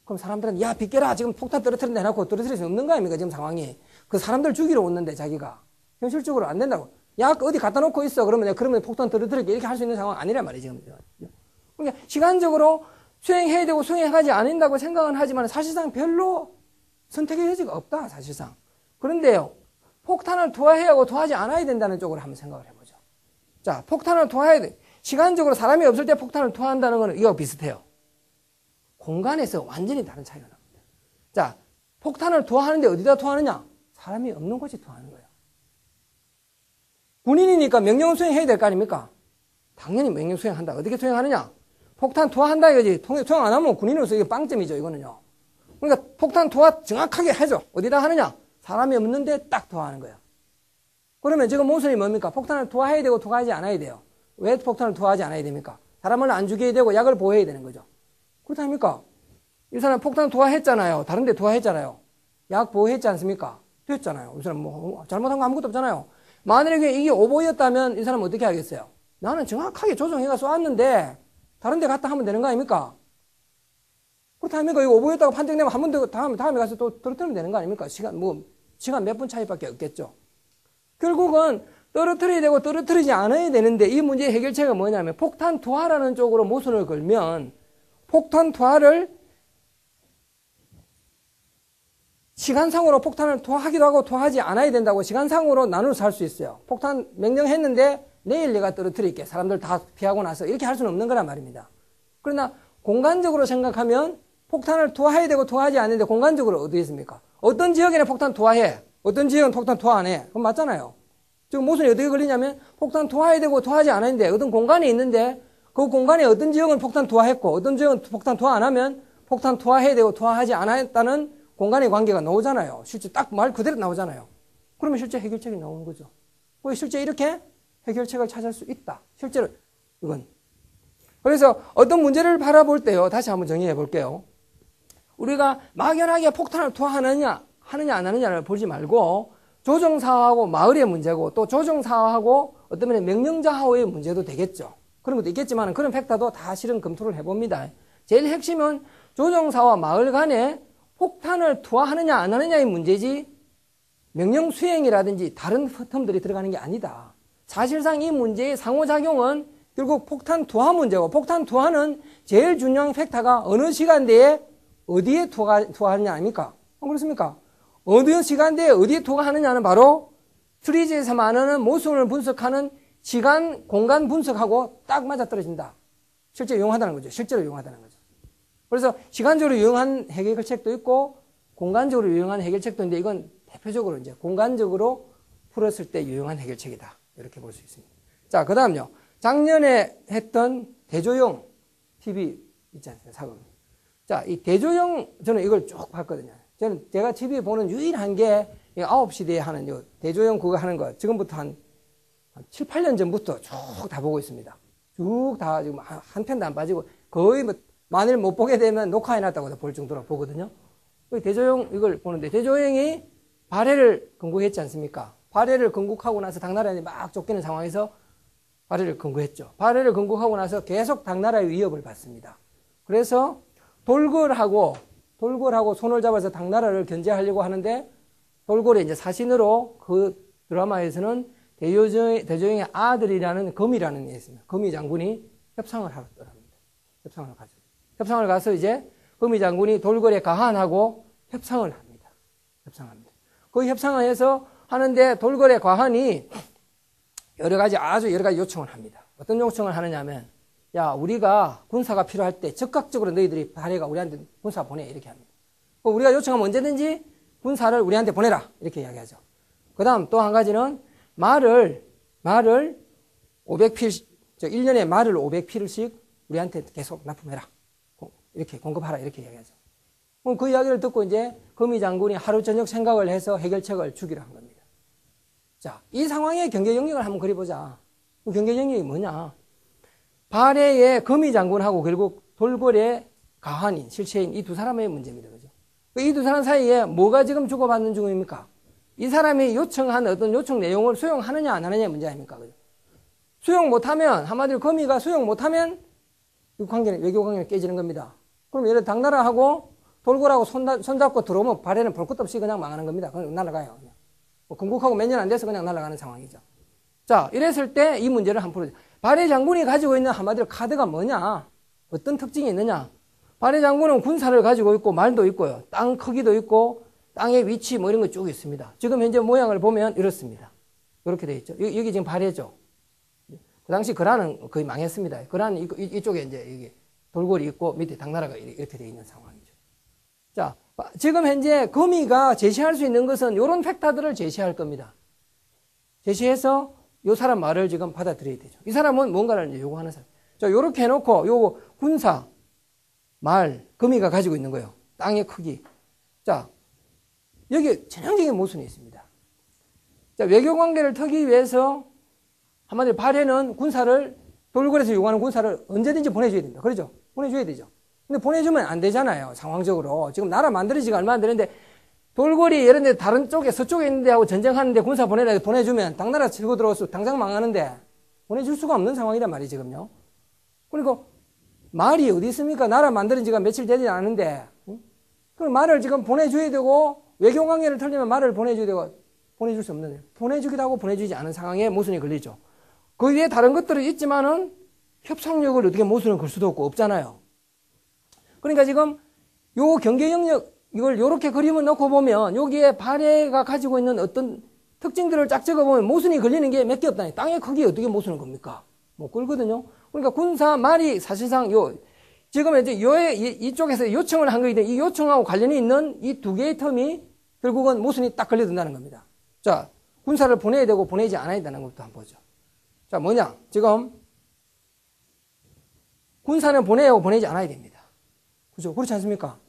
Speaker 1: 그럼 사람들은 야 비켜라 지금 폭탄 떨어뜨린다 해놓고 떨어뜨릴 수 없는 거 아닙니까 지금 상황이. 그 사람들 죽이러 오는데 자기가 현실적으로 안 된다고. 야 어디 갖다 놓고 있어 그러면 폭탄 떨어뜨릴게 이렇게 할 수 있는 상황 아니란 말이지 지금. 그러니까 시간적으로 수행해야 되고 수행하지 않는다고 생각은 하지만 사실상 별로 선택의 여지가 없다 사실상. 그런데요 폭탄을 투하해야 하고 투하하지 않아야 된다는 쪽으로 한번 생각을 해보죠. 자, 폭탄을 투하해야 돼. 시간적으로 사람이 없을 때 폭탄을 투하한다는 거는 이거 비슷해요. 공간에서 완전히 다른 차이가 납니다. 자, 폭탄을 투하하는데 어디다 투하하느냐? 사람이 없는 곳에 투하하는 거예요. 군인이니까 명령 수행해야 될 거 아닙니까? 당연히 명령 수행한다. 어떻게 수행하느냐? 폭탄 투하한다 이거지. 투하 안 하면 군인으로서 이게 빵점이죠, 이거는요. 그러니까 폭탄 투하 정확하게 해줘. 어디다 하느냐? 사람이 없는데 딱 투하하는 거예요. 그러면 지금 모순이 뭡니까? 폭탄을 투하해야 되고 투하하지 않아야 돼요. 왜 폭탄을 투하하지 않아야 됩니까? 사람을 안 죽여야 되고 약을 보호해야 되는 거죠. 그렇답니까? 이 사람 폭탄 투하했잖아요. 다른 데 투하했잖아요. 약 보호했지 않습니까? 됐잖아요. 이 사람 뭐 잘못한 거 아무것도 없잖아요. 만약에 이게 오보였다면 이 사람 어떻게 하겠어요? 나는 정확하게 조정해가 쏘았는데 다른 데 갔다 하면 되는 거 아닙니까? 그렇답니까? 이거 오보였다고 판정되면 한 번 더 다음에 가서 또 떨어뜨리면 되는 거 아닙니까? 시간 몇 분 차이밖에 없겠죠. 결국은 떨어뜨려야 되고 떨어뜨리지 않아야 되는데 이 문제의 해결책은 뭐냐면 폭탄 투하라는 쪽으로 모순을 걸면 폭탄 투하를 시간상으로 폭탄을 투하하기도 하고 투하하지 않아야 된다고 시간상으로 나눠서 할 수 있어요. 폭탄 명령했는데 내일 내가 떨어뜨릴게. 사람들 다 피하고 나서 이렇게 할 수는 없는 거란 말입니다. 그러나 공간적으로 생각하면 폭탄을 투하해야 되고 투하하지 않는데 공간적으로 어디 있습니까? 어떤 지역에는 폭탄 투하해. 어떤 지역은 폭탄 투하 안 해. 그럼 맞잖아요. 지금 모순이 어떻게 걸리냐면 폭탄 투하해야 되고 투하하지 않았는데 어떤 공간이 있는데 그 공간에 어떤 지역은 폭탄 투하했고 어떤 지역은 폭탄 투하 안 하면 폭탄 투하해야 되고 투하하지 않았다는 공간의 관계가 나오잖아요. 실제 딱 말 그대로 나오잖아요. 그러면 실제 해결책이 나오는 거죠. 실제 이렇게 해결책을 찾을 수 있다. 실제로 이건. 그래서 어떤 문제를 바라볼 때요. 다시 한번 정리해 볼게요. 우리가 막연하게 폭탄을 투하하느냐 안 하느냐를 보지 말고 조종사하고 마을의 문제고 또 조종사하고 어떤 면에 명령자하고의 문제도 되겠죠. 그런 것도 있겠지만 그런 팩터도 다 실은 검토를 해봅니다. 제일 핵심은 조종사와 마을 간에 폭탄을 투하하느냐 안 하느냐의 문제지 명령 수행이라든지 다른 텀들이 들어가는 게 아니다. 사실상 이 문제의 상호작용은 결국 폭탄 투하 문제고 폭탄 투하는 제일 중요한 팩터가 어느 시간대에 어디에 투하하느냐 아닙니까? 그렇습니까? 어느 시간대에 어디에 투하하느냐는 바로 트리지에서 말하는 모순을 분석하는 시간, 공간 분석하고 딱 맞아떨어진다. 실제 유용하다는 거죠. 실제로 유용하다는 거죠. 그래서 시간적으로 유용한 해결책도 있고 공간적으로 유용한 해결책도 있는데 이건 대표적으로 이제 공간적으로 풀었을 때 유용한 해결책이다. 이렇게 볼 수 있습니다. 자, 그 다음요. 작년에 했던 대조영 TV 있지 않습니까? 사금. 자, 이 대조영 저는 이걸 쭉 봤거든요. 제가 TV에 보는 유일한 게 9시대에 하는 요 대조영 그거 하는 거 지금부터 한 7, 8년 전부터 쭉 다 보고 있습니다. 쭉 다 지금 한 편도 안 빠지고 거의 뭐 만일 못 보게 되면 녹화해놨다고 볼 정도로 보거든요. 대조영 이걸 보는데 대조영이 발해를 건국했지 않습니까? 발해를 건국하고 나서 당나라에 막 쫓기는 상황에서 발해를 건국했죠. 발해를 건국하고 나서 계속 당나라의 위협을 받습니다. 그래서 돌궐하고 손을 잡아서 당나라를 견제하려고 하는데 돌궐의 이제 사신으로 그 드라마에서는 대조영의 아들이라는 거미라는 애 있습니다. 거미 장군이 협상을 하러 떠납니다. 협상을 가서 이제 거미 장군이 돌궐의 가한하고 협상을 합니다. 그 협상을 해서 하는데 돌궐의 가한이 아주 여러 가지 요청을 합니다. 어떤 요청을 하느냐 하면, 야, 우리가 군사가 필요할 때 적극적으로 너희들이 발해가 우리한테 군사 보내. 이렇게 합니다. 우리가 요청하면 언제든지 군사를 우리한테 보내라. 이렇게 이야기하죠. 그 다음 또 한 가지는 말을 500필, 1년에 말을 500필씩 우리한테 계속 납품해라. 이렇게 공급하라. 이렇게 이야기하죠. 그 이야기를 듣고 이제 거미 장군이 하루 저녁 생각을 해서 해결책을 주기로 한 겁니다. 자, 이 상황의 경계 영역을 한번 그려보자. 그 경계 영역이 뭐냐? 발해의 거미 장군하고 결국 돌궐의 가한인, 실체인 이 두 사람의 문제입니다. 그죠? 이 두 사람 사이에 뭐가 지금 주고받는 중입니까? 이 사람이 요청한 어떤 요청 내용을 수용하느냐 안 하느냐의 문제 아닙니까? 그죠? 수용 못하면, 한마디로 거미가 수용 못하면 이 관계는, 외교 관계는 깨지는 겁니다. 그럼 예를 들어 당나라하고 돌궐하고 손잡고 들어오면 발해는 볼 것도 없이 그냥 망하는 겁니다. 그냥 날아가요. 그냥. 건국하고 몇 년 안 돼서 그냥 날아가는 상황이죠. 자, 이랬을 때 이 문제를 한번 풀어줘. 발해 장군이 가지고 있는 한마디로 카드가 뭐냐? 어떤 특징이 있느냐? 발해 장군은 군사를 가지고 있고 말도 있고요. 땅 크기도 있고 땅의 위치 뭐 이런 거 쭉 있습니다. 지금 현재 모양을 보면 이렇습니다. 이렇게 되어 있죠. 여기 지금 발해죠. 그 당시 거란은 거의 망했습니다. 거란 이쪽에 이제 여기 돌궐이 있고 밑에 당나라가 이렇게 되어 있는 상황이죠. 자, 지금 현재 거미가 제시할 수 있는 것은 이런 팩터들을 제시할 겁니다. 제시해서 이 사람 말을 지금 받아들여야 되죠. 이 사람은 뭔가를 이제 요구하는 사람. 자, 요렇게 해놓고 요 군사, 말, 거미가 가지고 있는 거예요. 땅의 크기. 자, 여기 전형적인 모순이 있습니다. 자, 외교 관계를 터기 위해서 한마디로 발해는 군사를 돌궐에서 요구하는 군사를 언제든지 보내줘야 된다. 그러죠? 보내줘야 되죠. 근데 보내주면 안 되잖아요. 상황적으로. 지금 나라 만들어지가 얼마 안 되는데 돌궐이 예를 들어 다른 쪽에 서쪽에 있는데 하고 전쟁하는데 군사 보내라 보내주면 당나라 치고 들어와서 당장 망하는데 보내줄 수가 없는 상황이란 말이지 지금요. 그리고 말이 어디 있습니까? 나라 만들어진 지가 며칠 되지 않은데 그럼 말을 지금 보내줘야 되고 외교 관계를 털려면 말을 보내줘야 되고 보내줄 수 없는데 보내주기도 하고 보내주지 않은 상황에 모순이 걸리죠. 그 위에 다른 것들은 있지만은 협상력을 어떻게 모순을 걸 수도 없고 없잖아요. 그러니까 지금 요 경계 영역 이걸 요렇게 그림을 넣고 보면 여기에 발해가 가지고 있는 어떤 특징들을 쫙 적어보면 모순이 걸리는 게 몇 개 없다니. 땅의 크기에 어떻게 모순을 겁니까? 못 걸거든요. 그러니까 군사 말이 사실상 지금 이제 이쪽에서 요청을 한 거기 때문에 이 요청하고 관련이 있는 이 두 개의 텀이 결국은 모순이 딱 걸려든다는 겁니다. 자, 군사를 보내야 되고 보내지 않아야 되는 것도 한번 보죠. 자, 뭐냐? 지금 군사는 보내야 하고 보내지 않아야 됩니다. 그죠? 그렇지 않습니까?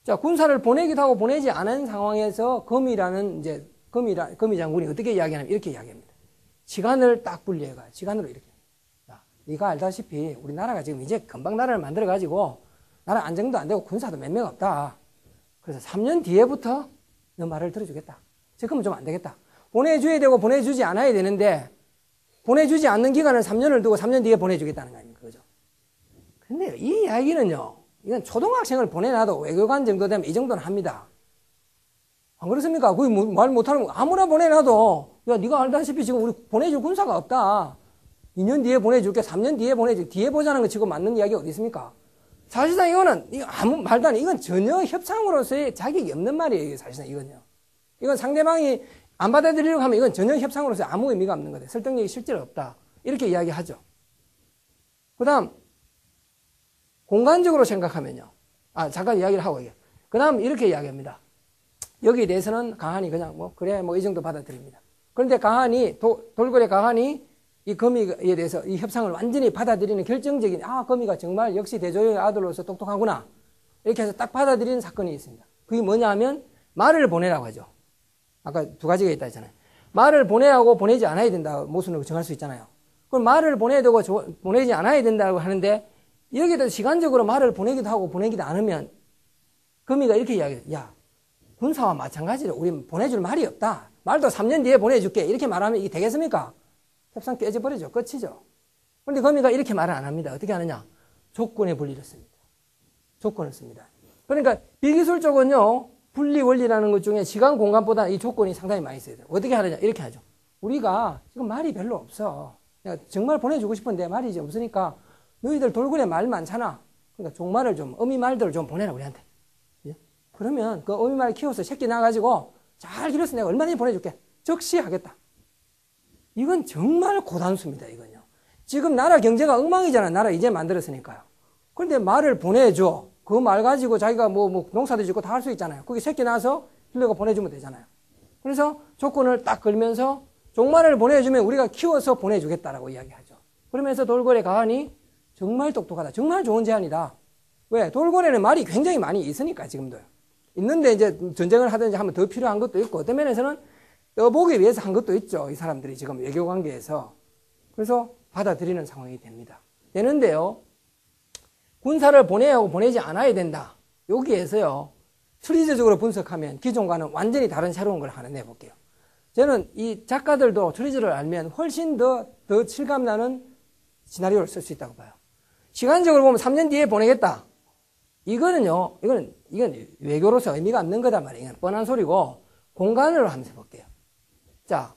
Speaker 1: 자, 군사를 보내기도 하고 보내지 않은 상황에서 거미 장군이 어떻게 이야기하냐면 이렇게 이야기합니다. 시간을 딱 분리해가요. 시간으로 이렇게. 자, 네가 알다시피 우리나라가 지금 이제 금방 나라를 만들어가지고 나라 안정도 안 되고 군사도 몇 명 없다. 그래서 3년 뒤에부터 너 말을 들어주겠다. 지금은 좀 안 되겠다. 보내줘야 되고 보내주지 않아야 되는데 보내주지 않는 기간을 3년을 두고 3년 뒤에 보내주겠다는 거 아닙니까? 그죠? 근데 이 이야기는요. 이건 초등학생을 보내놔도 외교관 정도 되면 이 정도는 합니다. 안 그렇습니까? 거의 말 못하는 거 아무나 보내놔도 야 네가 알다시피 지금 우리 보내줄 군사가 없다. 2년 뒤에 보내줄게. 3년 뒤에 보내줄게. 뒤에 보자는 거 치고 맞는 이야기 어디 있습니까? 사실상 이거는 아무 말도 안 해. 이건 전혀 협상으로서의 자격이 없는 말이에요. 사실상 이건요. 이건 상대방이 안 받아들이려고 하면 이건 전혀 협상으로서 아무 의미가 없는 거다. 설득력이 실제로 없다. 이렇게 이야기하죠. 그 다음 공간적으로 생각하면요. 잠깐 이야기를 하고 얘기해요. 그 다음 이렇게 이야기합니다. 여기에 대해서는 가한이 그냥 그래 이 정도 받아들입니다. 그런데 가한이 돌궐의 가한이 이 거미에 대해서 이 협상을 완전히 받아들이는 결정적인 거미가 정말 역시 대조영의 아들로서 똑똑하구나 이렇게 해서 딱 받아들이는 사건이 있습니다. 그게 뭐냐 하면 말을 보내라고 하죠. 아까 두 가지가 있다 했잖아요. 말을 보내라고 보내지 않아야 된다 모순으로 정할 수 있잖아요. 그럼 말을 보내야 되고 보내지 않아야 된다고 하는데 여기도 시간적으로 말을 보내기도 하고 보내기도 않으면 거미가 이렇게 이야기해요. 야, 군사와 마찬가지로 우리 보내줄 말이 없다. 말도 3년 뒤에 보내줄게. 이렇게 말하면 이게 되겠습니까? 협상 깨져버리죠. 끝이죠. 그런데 거미가 이렇게 말을 안 합니다. 어떻게 하느냐? 조건의 분리를 씁니다. 조건을 씁니다. 그러니까 비기술적은요. 분리 원리라는 것 중에 시간 공간보다 이 조건이 상당히 많이 있어야 돼요. 어떻게 하느냐? 이렇게 하죠. 우리가 지금 말이 별로 없어. 내가 정말 보내주고 싶은데 말이 이제 없으니까 너희들 돌고래 말 많잖아. 그러니까 종말을 좀, 어미 말들을 좀 보내라, 우리한테. 예? 그러면 그 어미 말 키워서 새끼 낳아가지고 잘 길러서 내가 얼마든지 보내줄게. 즉시 하겠다. 이건 정말 고단수입니다, 이건요. 지금 나라 경제가 엉망이잖아. 나라 이제 만들었으니까요. 그런데 말을 보내줘. 그 말 가지고 자기가 뭐 농사도 짓고 다 할 수 있잖아요. 거기 새끼 낳아서 길러가 보내주면 되잖아요. 그래서 조건을 딱 걸면서 종말을 보내주면 우리가 키워서 보내주겠다라고 이야기하죠. 그러면서 돌고래 가안이 정말 똑똑하다. 정말 좋은 제안이다. 왜? 돌고래는 말이 굉장히 많이 있으니까, 지금도. 있는데 이제 전쟁을 하든지 하면 더 필요한 것도 있고, 어떤 면에서는 떠보기 위해서 한 것도 있죠. 이 사람들이 지금 외교 관계에서. 그래서 받아들이는 상황이 됩니다. 되는데요, 군사를 보내야 하고 보내지 않아야 된다. 여기에서요, 추리제적으로 분석하면 기존과는 완전히 다른 새로운 걸 하나 내볼게요. 저는 이 작가들도 추리제를 알면 훨씬 더 실감나는 시나리오를 쓸 수 있다고 봐요. 시간적으로 보면 3년 뒤에 보내겠다. 이건 외교로서 의미가 없는 거단 말이에요. 이건 뻔한 소리고, 공간으로 한번 해볼게요. 자,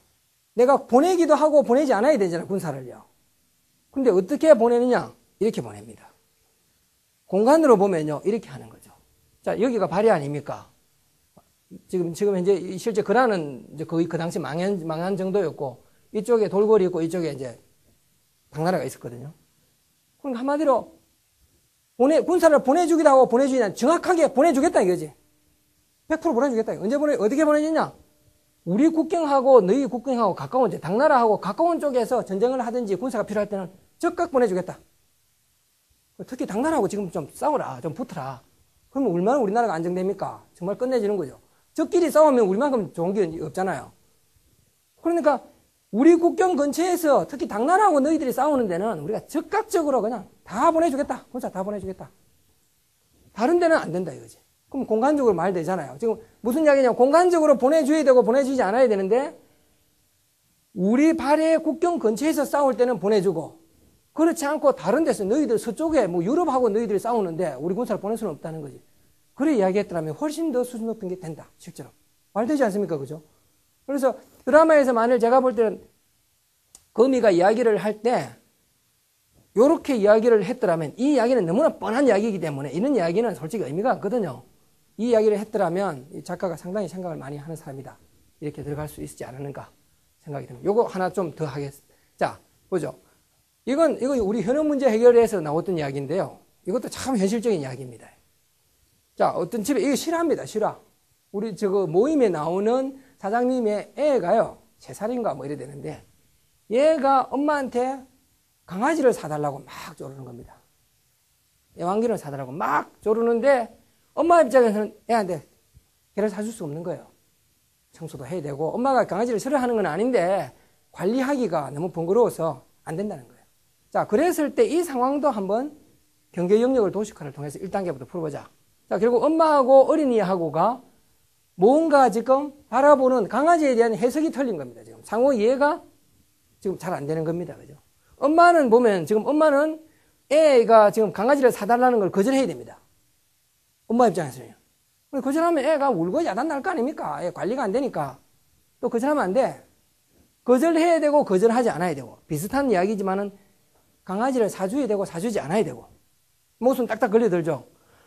Speaker 1: 내가 보내기도 하고 보내지 않아야 되잖아요, 군사를요. 근데 어떻게 보내느냐? 이렇게 보냅니다. 공간으로 보면요, 이렇게 하는 거죠. 자, 여기가 발이 아닙니까? 지금 현재 실제 거란은 이제 거의 그 당시 망한 정도였고, 이쪽에 돌고래 있고, 이쪽에 이제 당나라가 있었거든요. 그럼 한마디로, 군사를 보내주기도 하고 보내주지 않 정확하게 보내주겠다 이거지. 100% 보내주겠다. 언제 어떻게 보내주냐? 우리 국경하고 너희 국경하고 가까운, 이제 당나라하고 가까운 쪽에서 전쟁을 하든지 군사가 필요할 때는 즉각 보내주겠다. 특히 당나라하고 지금 좀 싸워라. 좀 붙어라. 그러면 얼마나 우리나라가 안정됩니까? 정말 끝내주는 거죠. 적끼리 싸우면 우리만큼 좋은 게 없잖아요. 그러니까 우리 국경 근처에서 특히 당나라하고 너희들이 싸우는 데는 우리가 즉각적으로 그냥 다 보내주겠다. 군사 다 보내주겠다. 다른 데는 안 된다 이거지. 그럼 공간적으로 말되잖아요. 지금 무슨 이야기냐면 공간적으로 보내줘야 되고 보내주지 않아야 되는데 우리 발의 국경 근처에서 싸울 때는 보내주고 그렇지 않고 다른 데서 너희들 서쪽에 뭐 유럽하고 너희들이 싸우는데 우리 군사를 보낼 수는 없다는 거지. 그래 이야기했더라면 훨씬 더 수준 높은 게 된다. 실제로. 말되지 않습니까? 그죠? 그래서 드라마에서 만일 제가 볼 때는 거미가 이야기를 할 때 요렇게 이야기를 했더라면 이 이야기는 너무나 뻔한 이야기이기 때문에 이런 이야기는 솔직히 의미가 없거든요. 이 이야기를 했더라면 이 작가가 상당히 생각을 많이 하는 사람이다. 이렇게 들어갈 수 있지 않을까 생각이 듭니다. 요거 하나 좀 더 하겠습니다. 자, 보죠. 이건 우리 현역 문제 해결에서 나왔던 이야기인데요. 이것도 참 현실적인 이야기입니다. 자, 어떤 집에, 이거 실화입니다, 실화. 우리 모임에 나오는 사장님의 애가요, 3살인가 뭐 이래 되는데, 얘가 엄마한테 강아지를 사달라고 막 조르는 겁니다. 애완견을 사달라고 막 조르는데, 엄마 입장에서는 애한테 걔를 사줄 수 없는 거예요. 청소도 해야 되고, 엄마가 강아지를 싫어하는 건 아닌데, 관리하기가 너무 번거로워서 안 된다는 거예요. 자, 그랬을 때 이 상황도 한번 경계 영역을 도식화를 통해서 1단계부터 풀어보자. 자, 결국 엄마하고 어린이하고가 뭔가 지금 바라보는 강아지에 대한 해석이 틀린 겁니다. 지금 상호 이해가 지금 잘 안 되는 겁니다. 그죠? 엄마는 보면 지금 엄마는 애가 지금 강아지를 사달라는 걸 거절해야 됩니다. 엄마 입장에서는요. 거절하면 애가 울고 야단 날 거 아닙니까? 애 관리가 안 되니까. 또 거절하면 안 돼. 거절해야 되고 거절하지 않아야 되고. 비슷한 이야기지만은 강아지를 사줘야 되고 사주지 않아야 되고. 무슨 딱딱 걸려들죠.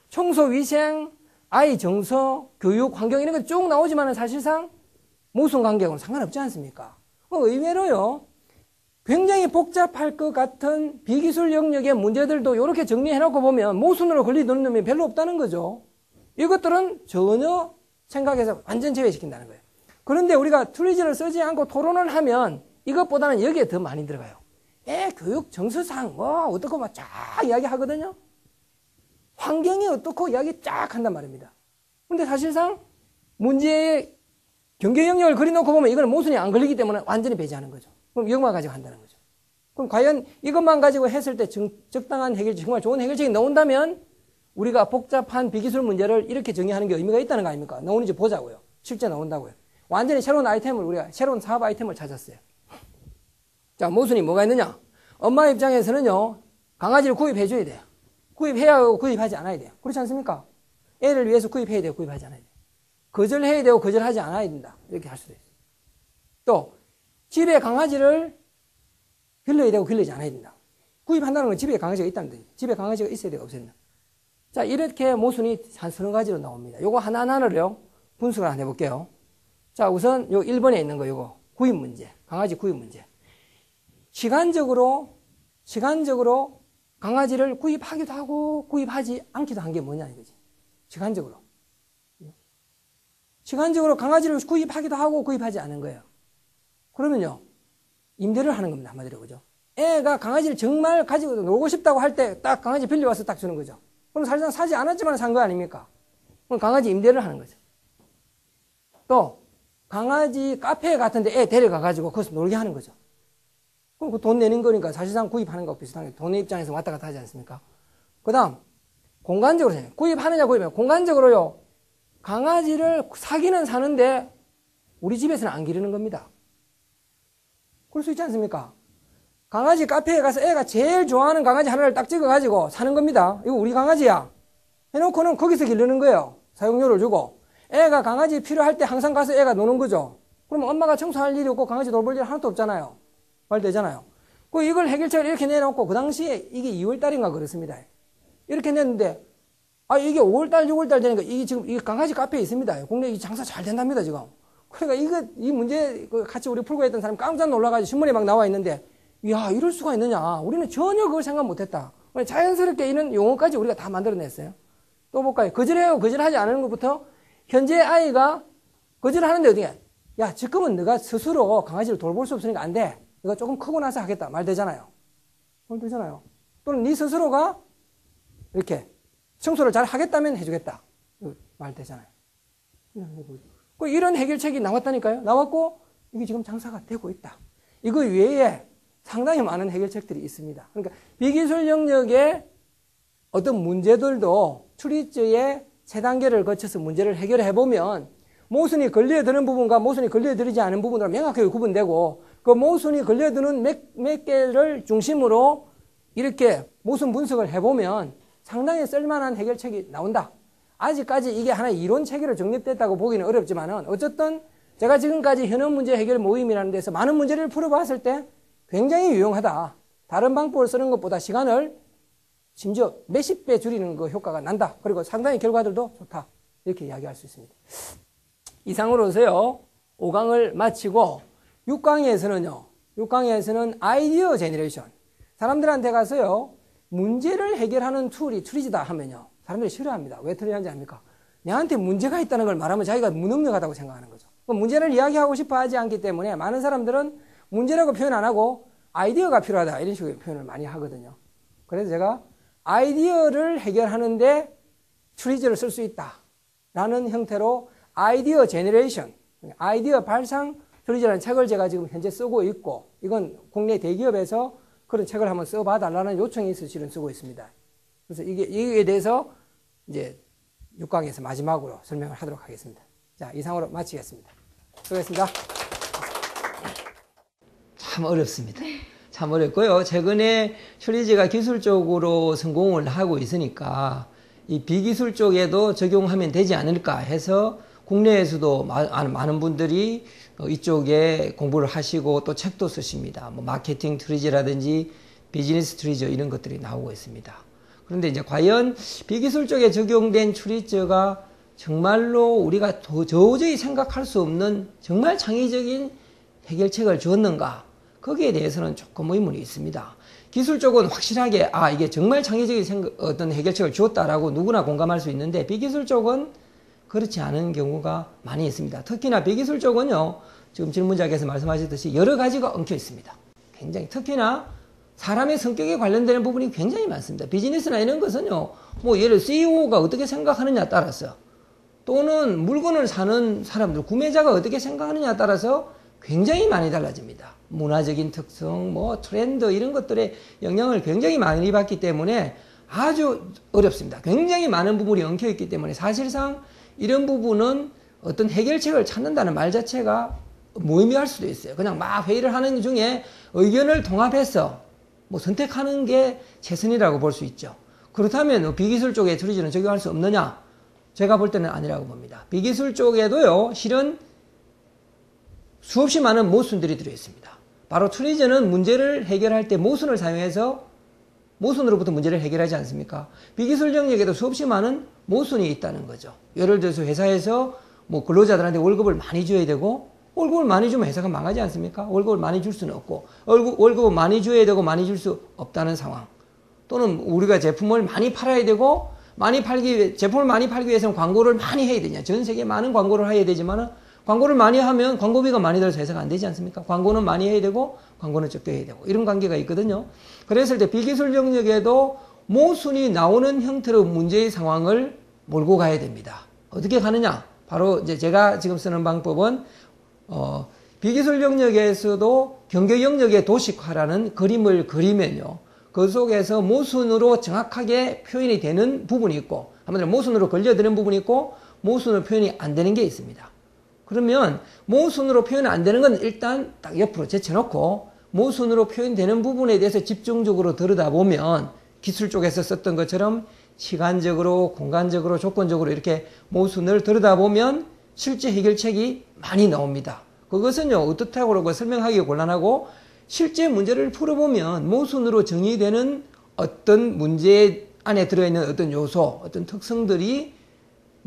Speaker 1: 청소, 위생, 아이 정서, 교육, 환경 이런 거 쭉 나오지만은 사실상 모순 관계하고는 상관없지 않습니까? 의외로요. 굉장히 복잡할 것 같은 비기술 영역의 문제들도 이렇게 정리해놓고 보면 모순으로 걸리는 놈이 별로 없다는 거죠. 이것들은 전혀 생각해서 완전 제외시킨다는 거예요. 그런데 우리가 트리즈를 쓰지 않고 토론을 하면 이것보다는 여기에 더 많이 들어가요. 교육 정서상 어떻고 막 쫙 이야기하거든요. 환경이 어떻고 이야기 쫙 한단 말입니다. 근데 사실상 문제의 경계 영역을 그려놓고 보면 이거는 모순이 안 걸리기 때문에 완전히 배제하는 거죠. 그럼 이것만 가지고 한다는 거죠. 그럼 과연 이것만 가지고 했을 때 적당한 해결책, 정말 좋은 해결책이 나온다면 우리가 복잡한 비기술 문제를 이렇게 정의하는 게 의미가 있다는 거 아닙니까? 나오는지 보자고요. 실제 나온다고요. 완전히 새로운 아이템을 우리가 새로운 사업 아이템을 찾았어요. 자, 모순이 뭐가 있느냐? 엄마 입장에서는요, 강아지를 구입해줘야 돼요. 구입해야 하고 구입하지 않아야 돼요. 그렇지 않습니까? 애를 위해서 구입해야 되고 구입하지 않아야 돼요. 거절해야 되고 거절하지 않아야 된다. 이렇게 할 수도 있어요. 또 집에 강아지를 길러야 되고 길러지 않아야 된다. 구입한다는 건 집에 강아지가 있다는 뜻이에요. 집에 강아지가 있어야 되고 없어야 된다. 자, 이렇게 모순이 한 서너 가지로 나옵니다. 요거 하나하나를요, 분석을 한번 해볼게요. 자, 우선 요 1번에 있는 거 요거. 구입 문제. 강아지 구입 문제. 시간적으로 강아지를 구입하기도 하고 구입하지 않기도 한 게 뭐냐 이거지. 시간적으로 강아지를 구입하기도 하고 구입하지 않은 거예요. 그러면요, 임대를 하는 겁니다. 한마디로. 그죠? 애가 강아지를 정말 가지고 놀고 싶다고 할 때 딱 강아지 빌려와서 딱 주는 거죠. 그럼 사실상 사지 않았지만 산 거 아닙니까? 그럼 강아지 임대를 하는 거죠. 또 강아지 카페 같은데 애 데려가가지고 거기서 놀게 하는 거죠. 그럼 그 돈 내는 거니까 사실상 구입하는 거 비슷한 게 돈의 입장에서 왔다 갔다 하지 않습니까? 그 다음 공간적으로 구입하느냐 구입하느냐. 공간적으로요, 강아지를 사기는 사는데 우리 집에서는 안 기르는 겁니다. 그럴 수 있지 않습니까? 강아지 카페에 가서 애가 제일 좋아하는 강아지 하나를 딱 찍어가지고 사는 겁니다. 이거 우리 강아지야 해놓고는 거기서 기르는 거예요. 사용료를 주고. 애가 강아지 필요할 때 항상 가서 애가 노는 거죠. 그러면 엄마가 청소할 일이 없고 강아지 돌볼 일 하나도 없잖아요. 말 되잖아요. 이걸 해결책을 이렇게 내놓고, 그 당시에 이게 2월달인가 그렇습니다. 이렇게 냈는데, 이게 5월달, 6월달 되니까 이게 지금 이 강아지 카페에 있습니다. 국내 이 장사 잘 된답니다, 지금. 그러니까 이 문제 같이 우리 풀고 있던 사람 깜짝 놀라가지고 신문에 막 나와 있는데, 이야, 이럴 수가 있느냐. 우리는 전혀 그걸 생각 못 했다. 자연스럽게 이런 용어까지 우리가 다 만들어냈어요. 또 볼까요? 거절해요. 거절하지 않는 것부터, 현재 아이가 거절하는데 어떻게, 야, 지금은 너가 스스로 강아지를 돌볼 수 없으니까 안 돼. 이거 조금 크고 나서 하겠다. 말 되잖아요. 말 되잖아요. 또는 네 스스로가 이렇게 청소를 잘 하겠다면 해주겠다. 말 되잖아요. 이런 해결책이 나왔다니까요. 나왔고 이게 지금 장사가 되고 있다. 이거 외에 상당히 많은 해결책들이 있습니다. 그러니까 비기술 영역의 어떤 문제들도 트리츠의 세 단계를 거쳐서 문제를 해결해 보면 모순이 걸려드는 부분과 모순이 걸려들지 않은 부분으로 명확하게 구분되고, 그 모순이 걸려드는 몇 개를 중심으로 이렇게 모순 분석을 해보면 상당히 쓸만한 해결책이 나온다. 아직까지 이게 하나의 이론 체계로 정립됐다고 보기는 어렵지만은, 어쨌든 제가 지금까지 현업 문제 해결 모임이라는 데서 많은 문제를 풀어봤을 때 굉장히 유용하다. 다른 방법을 쓰는 것보다 시간을 심지어 몇십 배 줄이는 그 효과가 난다. 그리고 상당히 결과들도 좋다. 이렇게 이야기할 수 있습니다. 이상으로서요, 5강을 마치고 6강에서는 아이디어 제너레이션. 사람들한테 가서요, 문제를 해결하는 툴이 트리즈다 하면요, 사람들이 싫어합니다. 왜 트리즈인지 압니까? 내한테 문제가 있다는 걸 말하면 자기가 무능력하다고 생각하는 거죠. 문제를 이야기하고 싶어 하지 않기 때문에 많은 사람들은 문제라고 표현 안 하고 아이디어가 필요하다, 이런 식으로 표현을 많이 하거든요. 그래서 제가 아이디어를 해결하는데 트리즈를 쓸 수 있다 라는 형태로 아이디어 제너레이션, 아이디어 발상 트리즈라는 책을 제가 지금 현재 쓰고 있고, 이건 국내 대기업에서 그런 책을 한번 써봐달라는 요청이 있어서 실은 쓰고 있습니다. 그래서 이게 대해서 이제 6강에서 마지막으로 설명을 하도록 하겠습니다. 자, 이상으로 마치겠습니다. 수고했습니다. 참 어렵습니다. 참 어렵고요. 최근에 트리즈가 기술적으로 성공을 하고 있으니까 이 비기술 쪽에도 적용하면 되지 않을까 해서 국내에서도 많은 분들이 이쪽에 공부를 하시고 또 책도 쓰십니다. 마케팅 트리즈라든지 비즈니스 트리즈 이런 것들이 나오고 있습니다. 그런데 이제 과연 비기술 쪽에 적용된 트리즈가 정말로 우리가 도저히 생각할 수 없는 정말 창의적인 해결책을 주었는가? 거기에 대해서는 조금 의문이 있습니다. 기술 쪽은 확실하게 이게 정말 창의적인 어떤 해결책을 주었다라고 누구나 공감할 수 있는데, 비기술 쪽은 그렇지 않은 경우가 많이 있습니다. 특히나 비기술 쪽은요, 지금 질문자께서 말씀하셨듯이 여러 가지가 엉켜 있습니다. 굉장히, 특히나 사람의 성격에 관련되는 부분이 굉장히 많습니다. 비즈니스나 이런 것은요, 예를 CEO가 어떻게 생각하느냐에 따라서, 또는 물건을 사는 사람들, 구매자가 어떻게 생각하느냐에 따라서 굉장히 많이 달라집니다. 문화적인 특성, 트렌드 이런 것들의 영향을 굉장히 많이 받기 때문에 아주 어렵습니다. 굉장히 많은 부분이 엉켜 있기 때문에 사실상 이런 부분은 어떤 해결책을 찾는다는 말 자체가 무의미할 수도 있어요. 그냥 막 회의를 하는 중에 의견을 통합해서 선택하는 게 최선이라고 볼 수 있죠. 그렇다면 비기술 쪽에 트리즈는 적용할 수 없느냐? 제가 볼 때는 아니라고 봅니다. 비기술 쪽에도요, 실은 수없이 많은 모순들이 들어있습니다. 바로 트리저는 문제를 해결할 때 모순을 사용해서 모순으로부터 문제를 해결하지 않습니까? 비기술 영역에도 수없이 많은 모순이 있다는 거죠. 예를 들어서 회사에서 뭐 근로자들한테 월급을 많이 줘야 되고, 월급을 많이 주면 회사가 망하지 않습니까? 월급을 많이 줄 수는 없고, 월급을 많이 줘야 되고 많이 줄 수 없다는 상황. 또는 우리가 제품을 많이 팔아야 되고, 제품을 많이 팔기 위해서는 광고를 많이 해야 되냐. 전 세계에 많은 광고를 해야 되지만은, 광고를 많이 하면 광고비가 많이 들어서 회사가 안 되지 않습니까? 광고는 많이 해야 되고, 광고는 적게 해야 되고, 이런 관계가 있거든요. 그랬을 때 비기술 영역에도 모순이 나오는 형태로 문제의 상황을 몰고 가야 됩니다. 어떻게 가느냐? 바로 이제 제가 지금 쓰는 방법은, 비기술 영역에서도 경제 영역의 도식화라는 그림을 그리면요. 그 속에서 모순으로 정확하게 표현이 되는 부분이 있고, 한마디로 모순으로 걸려드는 부분이 있고, 모순으로 표현이 안 되는 게 있습니다. 그러면 모순으로 표현 안 되는 건 일단 딱 옆으로 제쳐놓고 모순으로 표현되는 부분에 대해서 집중적으로 들여다보면 기술 쪽에서 썼던 것처럼 시간적으로, 공간적으로, 조건적으로 이렇게 모순을 들여다보면 실제 해결책이 많이 나옵니다. 그것은요, 어떻다고 설명하기 곤란하고 실제 문제를 풀어보면 모순으로 정의되는 어떤 문제 안에 들어있는 어떤 요소, 어떤 특성들이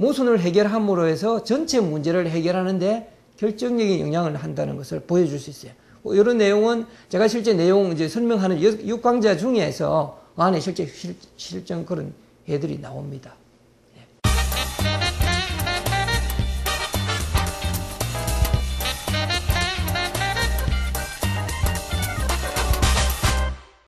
Speaker 1: 모순을 해결함으로 해서 전체 문제를 해결하는데 결정적인 영향을 한다는 것을 보여줄 수 있어요. 이런 내용은 제가 실제 내용 이제 설명하는 6강좌 중에서 그 안에 실제 실전 그런 예들이 나옵니다.